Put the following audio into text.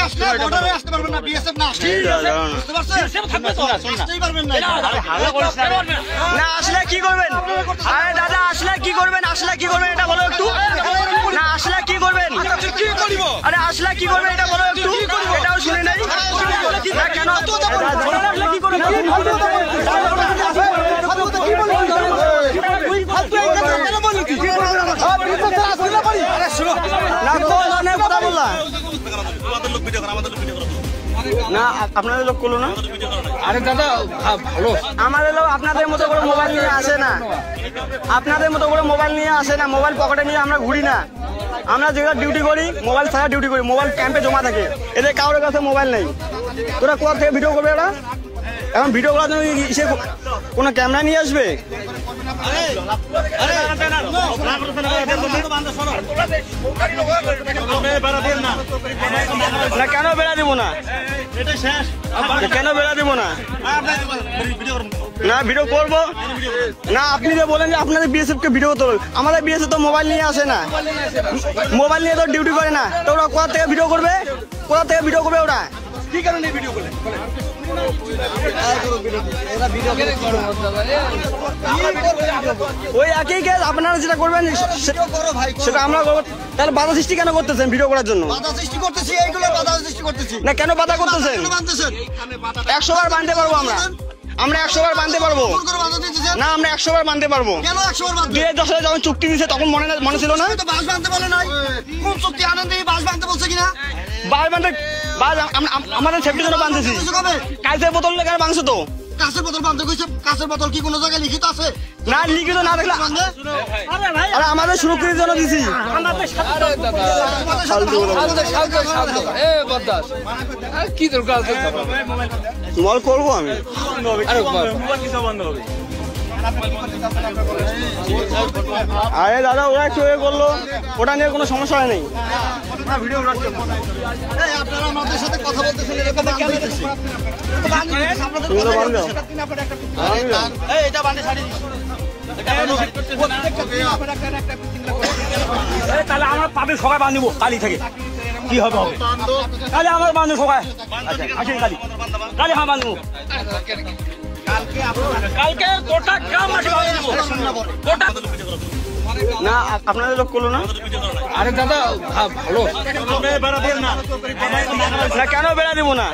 আসলে বর্ডারে আসতে পারবেন না, বিএসএফ না আসলে বুঝতে পারছেন? বিএসএফ থাকবে তো আসতেই পারবেন না। না আসলে কি করবেন? আরে দাদা আসলে কি করবেন? আসলে কি করবেন এটা বলো একটু। না আসলে কি করবেন? কি করিব? আরে আসলে কি করবেন এটা বলো একটু। এটাও শুনে নাই না কেন? আসলে কি করবেন? না আপনাদের লোক করলো না। আরে দাদা ভালো, আমাদের লোক আপনাদের মতো করে মোবাইল নিয়ে আসে না, আপনাদের মতো করে মোবাইল নিয়ে আসে না, মোবাইল পকেটে নিয়ে আমরা ঘুরি না। আমরা যেগুলো ডিউটি করি মোবাইল ছাড়া ডিউটি করি, মোবাইল ক্যাম্পে জমা থাকে। এদের কারোর কাছে মোবাইল নেই। তোরা কোথা থেকে ভিডিও করবে এরা? এখন ভিডিও করার জন্য সে কোনো ক্যামেরা নিয়ে আসবে? না কেন বেড়া দিব না? কেন বেড়া দিব না? না ভিডিও করবো না। আপনি যে বলেন যে আপনাদের বিএসএফ কে ভিডিও করতে হবে, আমাদের বিএসএফ তো মোবাইল নিয়ে আসে না, মোবাইল নিয়ে তো ডিউটি করে না। তো ওরা কোথা থেকে ভিডিও করবে? কোথা থেকে ভিডিও করবে ওরা? কি কারণে ভিডিও করলেন? ওই একই কাজ আপনারা যেটা করবেন সেটা আমরা করবো। তাহলে বাধা সৃষ্টি কেন করতেছেন ভিডিও করার জন্য? বাধা সৃষ্টি করতেছি, এইগুলো বাধা সৃষ্টি করতেছি না কেন বাধা করতেছেন? 100 বার বাঁধতে পারবো আমরা, 100 বার বাঁধতে পারবো না, আমরা 100 বার বাঁধতে পারবো। 2010 সালে যখন চুক্তি দিয়েছে তখন মনে ছিল না? বাস বাঁধতে বলে নাই, কোন চুক্তি আনন্দে বাস বাঁধতে বলছে কিনা? বাস বাঁধতে আমাদের সেফটির জন্য বাঁধতেছি। কাঁচের বোতল লেগে বাঁধছো তো? কাঁচের বোতল বাঁধতে কইছে, কাঁচের বোতল কি কোনো জায়গায় লিখিত আছে? না লিখিত না দেখলে আরে আমাদের সুরক্ষিতের জন্য দিছি। কি দরকার মল করবো আমি। আরে দাদা ওরা একটু করলো, ওটা নিয়ে কোনো সমস্যা হয় নাই। আপনারা আমাদের সাথে কথা বলতেছেন এরকম কেন? তাহলে আমরা পাবে সবাই বাঁধিব কালি থেকে, কি হবে হবে তাহলে আমার বাঁধবো সবাই। আসেন কালি কালি হ্যাঁ বাঁধবো। কালকে গোটা গ্রাম না আপনাদের লোক করলো না। আরে দাদা ভালো, না কেন বেড়া দিব না?